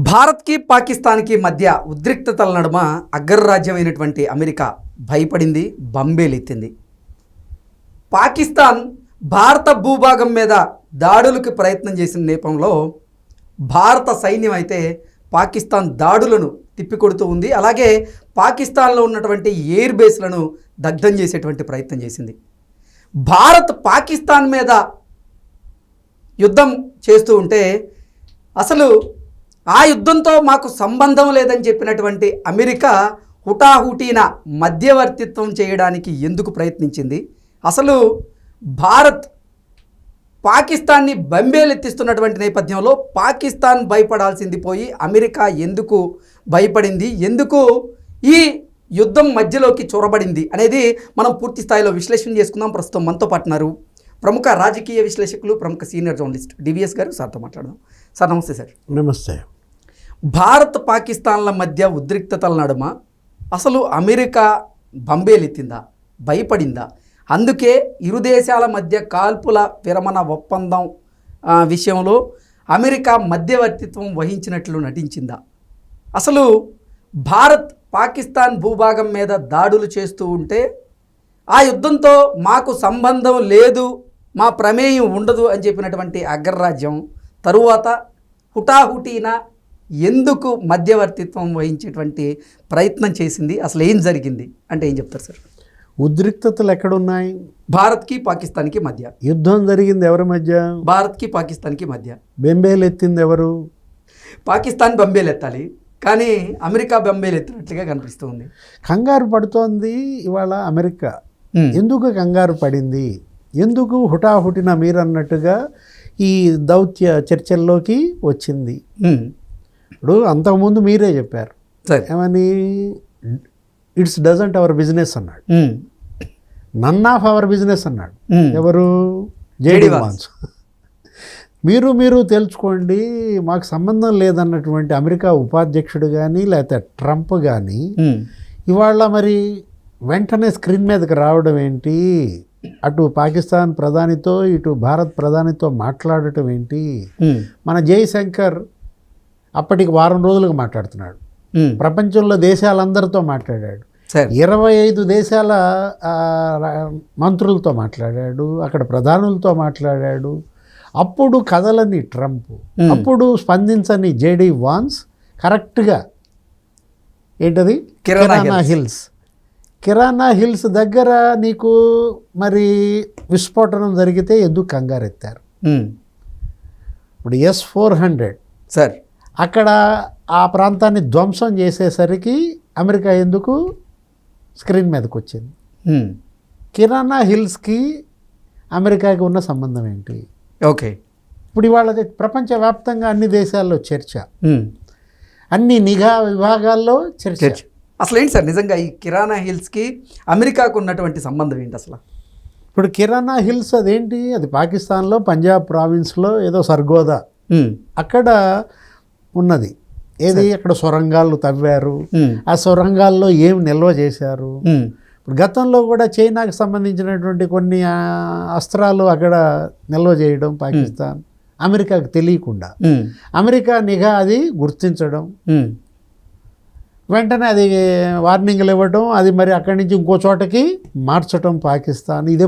భారత్కి పాకిస్తాన్కి మధ్య ఉద్రిక్తతల నడుమ అగ్రరాజ్యమైనటువంటి అమెరికా భయపడింది, బంబేలెత్తింది. పాకిస్తాన్ భారత భూభాగం మీద దాడులకు ప్రయత్నం చేసిన నేపథ్యంలో భారత సైన్యం అయితే పాకిస్తాన్ దాడులను తిప్పికొడుతూ ఉంది. అలాగే పాకిస్తాన్లో ఉన్నటువంటి ఎయిర్ బేస్లను దగ్ధం చేసేటువంటి ప్రయత్నం చేసింది. భారత్ పాకిస్తాన్ మీద యుద్ధం చేస్తూ ఉంటే అసలు ఆ యుద్ధంతో మాకు సంబంధం లేదని చెప్పినటువంటి అమెరికా హుటాహుటీన మధ్యవర్తిత్వం చేయడానికి ఎందుకు ప్రయత్నించింది? అసలు భారత్ పాకిస్తాన్ని బంబేలెత్తిస్తున్నటువంటి నేపథ్యంలో పాకిస్తాన్ భయపడాల్సింది పోయి అమెరికా ఎందుకు భయపడింది, ఎందుకు ఈ యుద్ధం మధ్యలోకి చొరబడింది అనేది మనం పూర్తి స్థాయిలో విశ్లేషణ చేసుకుందాం. ప్రస్తుతం మనతో పాటున్నారు ప్రముఖ రాజకీయ విశ్లేషకులు, ప్రముఖ సీనియర్ జర్నలిస్ట్ డివిఎస్ గారు. సార్తో మాట్లాడదాం. సార్ నమస్తే. సార్ నమస్తే. భారత్ పాకిస్తాన్ల మధ్య ఉద్రిక్తతల నడుమ అసలు అమెరికా బంబేలెత్తిందా, భయపడిందా? అందుకే ఇరు దేశాల మధ్య కాల్పుల విరమణ ఒప్పందం విషయంలో అమెరికా మధ్యవర్తిత్వం వహించినట్లు నటించిందా? అసలు భారత్ పాకిస్తాన్ భూభాగం మీద దాడులు చేస్తూ ఉంటే ఆ యుద్ధంతో మాకు సంబంధం లేదు, మా ప్రమేయం ఉండదు అని చెప్పినటువంటి అగ్రరాజ్యం తరువాత హుటాహుటీన ఎందుకు మధ్యవర్తిత్వం వహించేటువంటి ప్రయత్నం చేసింది? అసలు ఏం జరిగింది అంటే ఏం చెప్తారు సార్? ఉద్రిక్తతలు ఎక్కడున్నాయి? భారత్కి పాకిస్తాన్కి మధ్య యుద్ధం జరిగింది ఎవరి మధ్య? భారత్కి పాకిస్తాన్కి మధ్య. బెంబేలెత్తింది ఎవరు? పాకిస్తాన్ బంబేలెత్తాలి, కానీ అమెరికా బంబేలెత్తినట్లుగా కనిపిస్తుంది. కంగారు పడుతోంది ఇవాళ అమెరికా. ఎందుకు కంగారు పడింది? ఎందుకు హుటాహుటిన మీరు అన్నట్టుగా ఈ దౌత్య చర్చల్లోకి వచ్చింది? ఇప్పుడు అంతకుముందు మీరే చెప్పారు ఏమని, ఇట్స్ డజంట్ అవర్ బిజినెస్ అన్నాడు, నన్ ఆఫ్ అవర్ బిజినెస్ అన్నాడు. ఎవరు? J D Vance. మీరు తెలుసుకోండి, మాకు సంబంధం లేదన్నటువంటి అమెరికా ఉపాధ్యక్షుడు కానీ లేకపోతే ట్రంప్ కానీ ఇవాళ మరి వెంటనే స్క్రీన్ మీదకి రావడం ఏంటి? అటు పాకిస్తాన్ ప్రధానితో ఇటు భారత్ ప్రధానితో మాట్లాడటం ఏంటి? మన జయశంకర్ అప్పటికి వారం రోజులుగా మాట్లాడుతున్నాడు, ప్రపంచంలో దేశాలందరితో మాట్లాడాడు, 25 దేశాల మంత్రులతో మాట్లాడాడు, అక్కడ ప్రధానులతో మాట్లాడాడు. అప్పుడు కదలని ట్రంప్, అప్పుడు స్పందించని జేడీ వాన్స్ కరెక్ట్గా ఏంటది కిరాణా హిల్స్ దగ్గర నీకు మరి విస్ఫోటనం జరిగితే ఎందుకు కంగారెత్తారు? ఇప్పుడు S-400 సార్ అక్కడ ఆ ప్రాంతాన్ని ధ్వంసం చేసేసరికి అమెరికా ఎందుకు స్క్రీన్ మీదకి వచ్చింది? కిరాణా హిల్స్కి అమెరికాకి ఉన్న సంబంధం ఏంటి? ఓకే, ఇప్పుడు ఇవాళ ప్రపంచవ్యాప్తంగా అన్ని దేశాల్లో చర్చ, అన్ని నిఘా విభాగాల్లో చర్చ. అసలు ఏంటి సార్ నిజంగా ఈ కిరాణా హిల్స్కి అమెరికాకు ఉన్నటువంటి సంబంధం ఏంటి అసలు? ఇప్పుడు కిరాణా హిల్స్ అదేంటి? అది పాకిస్తాన్లో పంజాబ్ ప్రావిన్స్లో ఏదో సర్గోదా అక్కడ ఉన్నది. ఏది? అక్కడ సొరంగాలు తవ్వారు, ఆ సొరంగాల్లో ఏం నిల్వ చేశారు. ఇప్పుడు గతంలో కూడా చైనాకు సంబంధించినటువంటి కొన్ని అస్త్రాలు అక్కడ నిల్వ చేయడం పాకిస్తాన్ అమెరికాకు తెలియకుండా, అమెరికా నిఘా అది గుర్తించడం, వెంటనే అది వార్నింగ్లు ఇవ్వడం, అది మరి అక్కడి నుంచి ఇంకో చోటకి మార్చడం పాకిస్తాన్. ఇది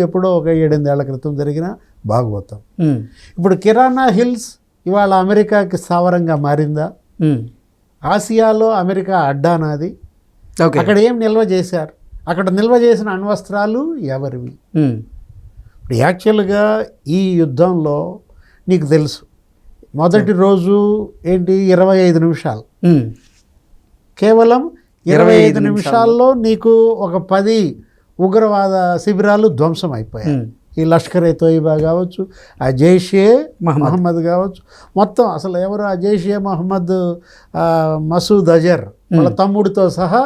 ఎప్పుడో ఒక 7-8 ఏళ్ల క్రితం జరిగిన భాగవతం. ఇప్పుడు కిరాణా హిల్స్ ఇవాళ అమెరికాకి స్థావరంగా మారిందా? ఆసియాలో అమెరికా అడ్డానాది. అక్కడ ఏం నిల్వ చేశారు? అక్కడ నిల్వ చేసిన అణ్వస్త్రాలు ఎవరివి? ఇప్పుడు యాక్చువల్గా ఈ యుద్ధంలో నీకు తెలుసు, మొదటి రోజు ఏంటి 25 నిమిషాలు, కేవలం 25 నిమిషాల్లో నీకు ఒక 10 ఉగ్రవాద శిబిరాలు ధ్వంసం అయిపోయాయి. ఈ లష్కర్ ఏ తోయిబా కావచ్చు, ఆ జైషే మహమ్మద్ కావచ్చు, మొత్తం అసలు ఎవరు ఆ జైషే మహమ్మద్ మసూద్ అజర్ వాళ్ళ తమ్ముడితో సహా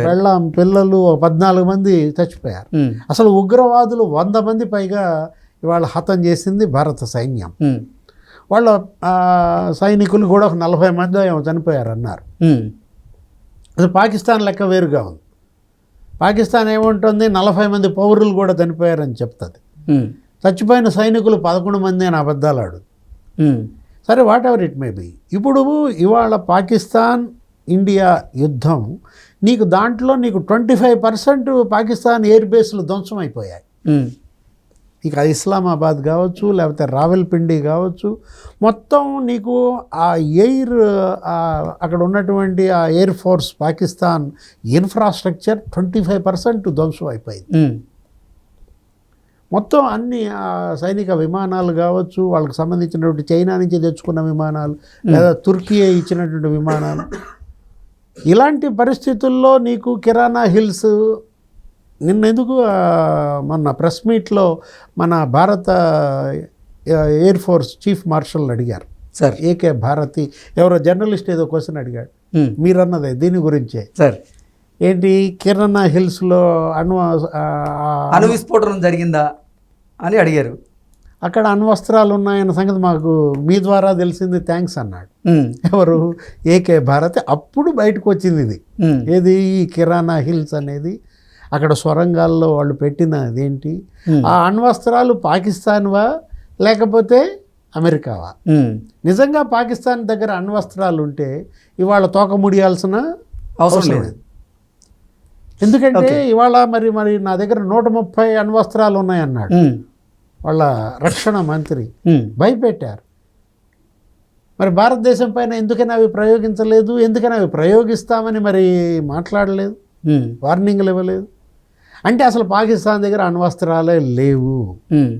పెళ్ళాం పిల్లలు 14 మంది చచ్చిపోయారు. అసలు ఉగ్రవాదులు 100 మంది పైగా ఇవాళ హతం చేసింది భారత సైన్యం. వాళ్ళ సైనికులు కూడా ఒక 40 మంది ఏమో చనిపోయారు అన్నారు. అది పాకిస్తాన్ లెక్క వేరుగా ఉంది. పాకిస్తాన్ ఏముంటుంది, 40 మంది పౌరులు కూడా చనిపోయారని చెప్తుంది. చచ్చిపోయిన సైనికులు 11 మంది అని అబద్ధాలు ఆడు. సరే, what ever it may be. ఇప్పుడు ఇవాళ పాకిస్తాన్ ఇండియా యుద్ధం, నీకు దాంట్లో నీకు 25% పాకిస్తాన్ ఎయిర్ బేస్లు ధ్వంసం అయిపోయాయి. ఇక ఇస్లామాబాద్ కావచ్చు, లేకపోతే రావల్పిండి కావచ్చు, మొత్తం నీకు ఆ ఎయిర్ అక్కడ ఉన్నటువంటి ఆ ఎయిర్ ఫోర్స్ పాకిస్తాన్ ఇన్ఫ్రాస్ట్రక్చర్ 25% ధ్వంసం అయిపోయింది. మొత్తం అన్ని సైనిక విమానాలు కావచ్చు, వాళ్ళకి సంబంధించినటువంటి చైనా నుంచి తెచ్చుకున్న విమానాలు, లేదా తుర్కీ ఇచ్చినటువంటి విమానాలు. ఇలాంటి పరిస్థితుల్లో నీకు కిరాణా హిల్స్ నిన్నెందుకు మొన్న ప్రెస్ మీట్లో మన భారత ఎయిర్ ఫోర్స్ చీఫ్ మార్షల్ అడిగారు సార్, ఏకే భారతి, ఎవరో జర్నలిస్ట్ ఏదో క్వశ్చన్ అడిగాడు, మీరన్నదే దీని గురించే సార్, ఏంటి కిరాణా హిల్స్లో అణు విస్ఫోటనం జరిగిందా అని అడిగారు. అక్కడ అణ్వస్త్రాలు ఉన్నాయన్న సంగతి మాకు మీ ద్వారా తెలిసింది, థ్యాంక్స్ అన్నాడు. ఎవరు? ఏకే భారతి. అప్పుడు బయటకు వచ్చింది ఇది, ఏది ఈ కిరాణా హిల్స్ అనేది. అక్కడ సొరంగాల్లో వాళ్ళు పెట్టినది ఏంటి, ఆ అణ్వస్త్రాలు పాకిస్తాన్వా లేకపోతే అమెరికావా? నిజంగా పాకిస్తాన్ దగ్గర అణ్వస్త్రాలు ఉంటే ఇవాళ తోక ముడియాల్సిన అవసరం లేదు. ఎందుకంటే ఇవాళ మరి నా దగ్గర 130 అణ్వస్త్రాలు ఉన్నాయన్నాడు వాళ్ళ రక్షణ మంత్రి. భయపెట్టారు. మరి భారతదేశం పైన ఎందుకని అవి ప్రయోగించలేదు, ఎందుకని అవి ప్రయోగిస్తామని మరి మాట్లాడలేదు, వార్నింగ్లు ఇవ్వలేదు. అంటే అసలు పాకిస్తాన్ దగ్గర అణ్వస్త్రాలే లేవు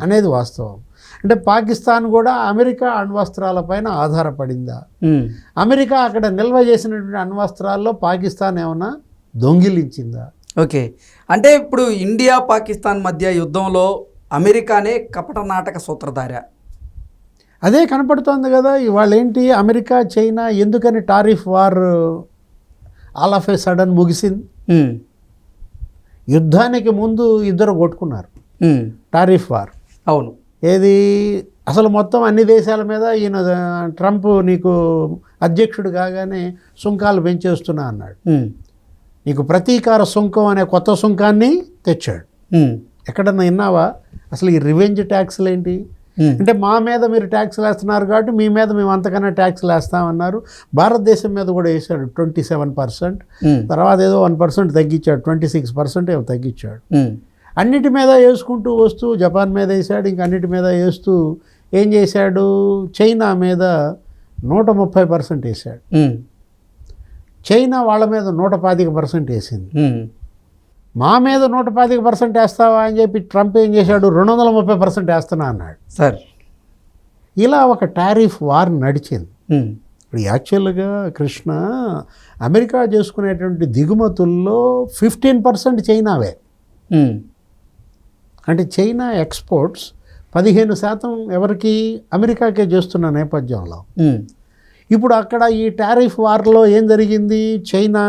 అనేది వాస్తవం. అంటే పాకిస్తాన్ కూడా అమెరికా అణ్వస్త్రాల పైన ఆధారపడిందా? అమెరికా అక్కడ నిల్వ చేసినటువంటి అణ్వస్త్రాల్లో పాకిస్తాన్ ఏమన్నా దొంగిలించిందా? ఓకే, అంటే ఇప్పుడు ఇండియా పాకిస్తాన్ మధ్య యుద్ధంలో అమెరికానే కపట నాటక సూత్రధార. అదే కనపడుతోంది కదా. ఇవాళ ఏంటి, అమెరికా చైనా ఎందుకని tariff war all of A sudden ముగిసింది? యుద్ధానికి ముందు ఇద్దరు కొట్టుకున్నారు టారిఫ్ వార్. అవును. ఏది అసలు మొత్తం అన్ని దేశాల మీద ఈయన ట్రంప్ నీకు అధ్యక్షుడు కాగానే సుంకాలు పెంచేస్తున్నా అన్నాడు. నీకు ప్రతీకార సుంకం అనే కొత్త సుంకాన్ని తెచ్చాడు. ఎక్కడన్నా విన్నావా అసలు ఈ రివెంజ్ ట్యాక్స్లు ఏంటి? అంటే మా మీద మీరు ట్యాక్స్లు వేస్తున్నారు కాబట్టి మీ మీద మేము అంతకన్నా ట్యాక్స్లు వేస్తామన్నారు. భారతదేశం మీద కూడా వేసాడు 27%. తర్వాత ఏదో 1% తగ్గించాడు, 26% ఏమో తగ్గించాడు. అన్నిటి మీద వేసుకుంటూ వస్తూ జపాన్ మీద వేసాడు, ఇంక అన్నిటి మీద వేస్తూ ఏం చేశాడు, చైనా మీద 130% వేసాడు. చైనా వాళ్ళ మీద 125% వేసింది. మా మీద 125% వేస్తావా అని చెప్పి ట్రంప్ ఏం చేశాడు, 230% వేస్తున్నా అన్నాడు. సార్, ఇలా ఒక టారిఫ్ వార్ నడిచింది. ఇప్పుడు యాక్చువల్గా కృష్ణ, అమెరికా చేసుకునేటువంటి దిగుమతుల్లో 15% చైనావే. అంటే చైనా ఎక్స్పోర్ట్స్ 15% ఎవరికి, అమెరికాకే చేస్తున్న నేపథ్యంలో ఇప్పుడు అక్కడ ఈ టారిఫ్ వార్లో ఏం జరిగింది, చైనా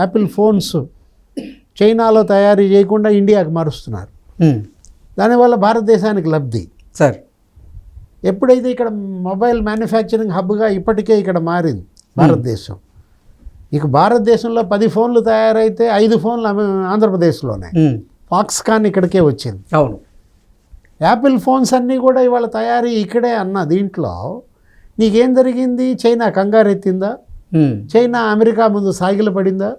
యాపిల్ ఫోన్స్ చైనాలో తయారీ చేయకుండా ఇండియాకి మారుస్తున్నారు. దానివల్ల భారతదేశానికి లబ్ధి. సార్, ఎప్పుడైతే ఇక్కడ మొబైల్ మ్యానుఫ్యాక్చరింగ్ హబ్గా ఇప్పటికే ఇక్కడ మారింది భారతదేశం. ఇక భారతదేశంలో 10 ఫోన్లు తయారైతే 5 ఫోన్లు ఆంధ్రప్రదేశ్లోనే. ఫాక్స్కాన్ ఇక్కడికే వచ్చింది. అవును. యాపిల్ ఫోన్స్ అన్నీ కూడా ఇవాళ తయారీ ఇక్కడే అన్న దీంట్లో నీకేం జరిగింది, చైనా కంగారెత్తిందా? చైనా అమెరికా ముందు సాగిలపడిందా?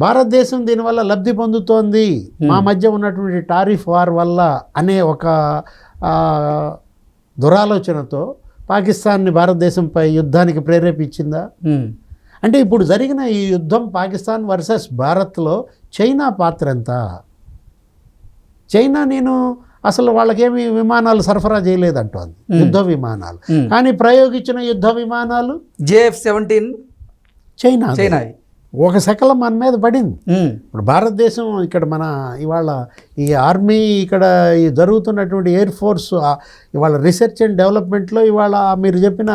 భారతదేశం దీనివల్ల లబ్ధి పొందుతోంది మా మధ్య ఉన్నటువంటి టారిఫ్ వార్ వల్ల అనే ఒక దురాలోచనతో పాకిస్తాన్ని భారతదేశంపై యుద్ధానికి ప్రేరేపించిందా? అంటే ఇప్పుడు జరిగిన ఈ యుద్ధం పాకిస్తాన్ వర్సెస్ భారత్లో చైనా పాత్ర ఎంత? చైనా నేను అసలు వాళ్ళకేమి విమానాలు సరఫరా చేయలేదంటోంది, యుద్ధ విమానాలు. కానీ ప్రయోగించిన యుద్ధ విమానాలు JF-17 చైనా. ఒక శకలం మన మీద పడింది. ఇప్పుడు భారతదేశం ఇక్కడ మన ఇవాళ ఈ ఆర్మీ ఇక్కడ ఈ జరుగుతున్నటువంటి ఎయిర్ ఫోర్స్ ఇవాళ రీసెర్చ్ అండ్ డెవలప్మెంట్లో ఇవాళ మీరు చెప్పిన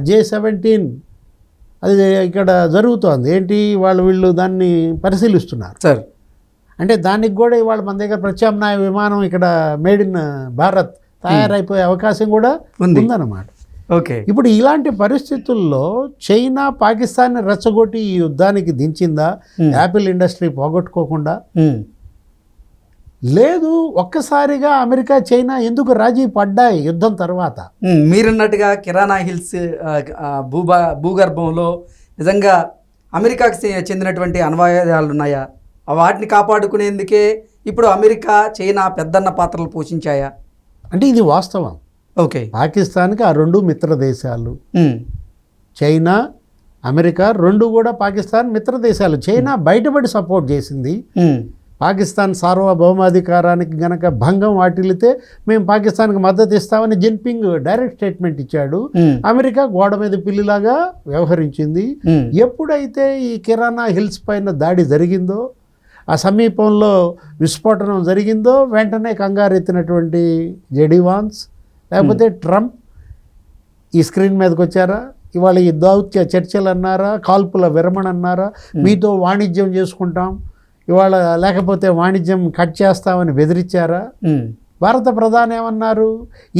J-17 అది ఇక్కడ జరుగుతోంది. ఏంటి, వీళ్ళు దాన్ని పరిశీలిస్తున్నారు. సార్, అంటే దానికి కూడా ఇవాళ మన దగ్గర ప్రత్యామ్నాయ విమానం ఇక్కడ మేడ్ ఇన్ భారత్ తయారైపోయే అవకాశం కూడా ఉందన్నమాట. ఓకే. ఇప్పుడు ఇలాంటి పరిస్థితుల్లో చైనా పాకిస్తాన్ని రెచ్చగొట్టి ఈ యుద్ధానికి దించిందా యాపిల్ ఇండస్ట్రీ పోగొట్టుకోకుండా? లేదు, ఒక్కసారిగా అమెరికా చైనా ఎందుకు రాజీ పడ్డాయి యుద్ధం తర్వాత? మీరన్నట్టుగా కిరాణా హిల్స్ భూగర్భంలో నిజంగా అమెరికాకి చెందినటువంటి అణ్వాయుధాలు ఉన్నాయా? వాటిని కాపాడుకునేందుకే ఇప్పుడు అమెరికా చైనా పెద్దన్న పాత్రలు పోషించాయా? అంటే ఇది వాస్తవం. ఓకే. పాకిస్తాన్కి ఆ రెండు మిత్ర దేశాలు, చైనా అమెరికా రెండు కూడా పాకిస్తాన్ మిత్ర దేశాలు. చైనా బయటపడి సపోర్ట్ చేసింది. పాకిస్తాన్ సార్వభౌమాధికారానికి గనక భంగం వాటిల్లితే మేము పాకిస్తాన్కి మద్దతు ఇస్తామని జిన్పింగ్ డైరెక్ట్ స్టేట్మెంట్ ఇచ్చాడు. అమెరికా గోడ మీద పిల్లిలాగా వ్యవహరించింది. ఎప్పుడైతే ఈ కిరాణా హిల్స్ పైన దాడి జరిగిందో, ఆ సమీపంలో విస్ఫోటనం జరిగిందో, వెంటనే కంగారెత్తినటువంటి జెడీ వాన్స్ లేకపోతే ట్రంప్ ఈ స్క్రీన్ మీదకి వచ్చారా? ఇవాళ ఈ దౌత్య చర్చలు అన్నారా, కాల్పుల విరమణ అన్నారా, మీతో వాణిజ్యం చేసుకుంటాం ఇవాళ లేకపోతే వాణిజ్యం కట్ చేస్తామని బెదిరించారా? భారత ప్రధాని ఏమన్నారు?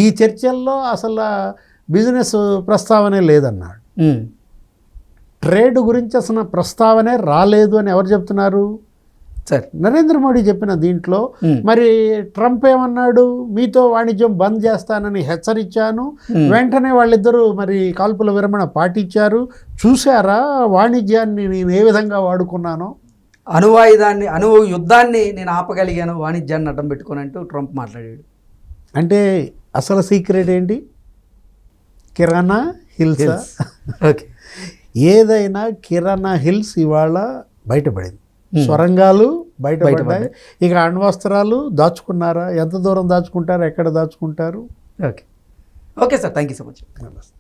ఈ చర్చల్లో అసలు బిజినెస్ ప్రస్తావనే లేదన్నాడు. ట్రేడ్ గురించి అసలు ప్రస్తావనే రాలేదు అని ఎవరు చెప్తున్నారు? సార్ నరేంద్ర మోడీ చెప్పిన దీంట్లో. మరి ట్రంప్ ఏమన్నాడు? మీతో వాణిజ్యం బంద్ చేస్తానని హెచ్చరించాను, వెంటనే వాళ్ళిద్దరూ మరి కాల్పుల విరమణ పాటించారు. చూసారా వాణిజ్యాన్ని నేను ఏ విధంగా వాడుకున్నానో? యుద్ధాన్ని నేను ఆపగలిగాను వాణిజ్యాన్ని అడ్డం పెట్టుకొని అంటూ ట్రంప్ మాట్లాడాడు. అంటే అసలు సీక్రెట్ ఏంటి? కిరాణా హిల్స్. ఓకే. ఏదైనా కిరాణా హిల్స్ ఇవాళ బయటపడింది. సొరంగాలు బయటపడ్డాయి. ఇక అణ్వస్త్రాలు దాచుకున్నారా? ఎంత దూరం దాచుకుంటారు? ఎక్కడ దాచుకుంటారు? Okay. Okay sir, thank you so much. నమస్తే.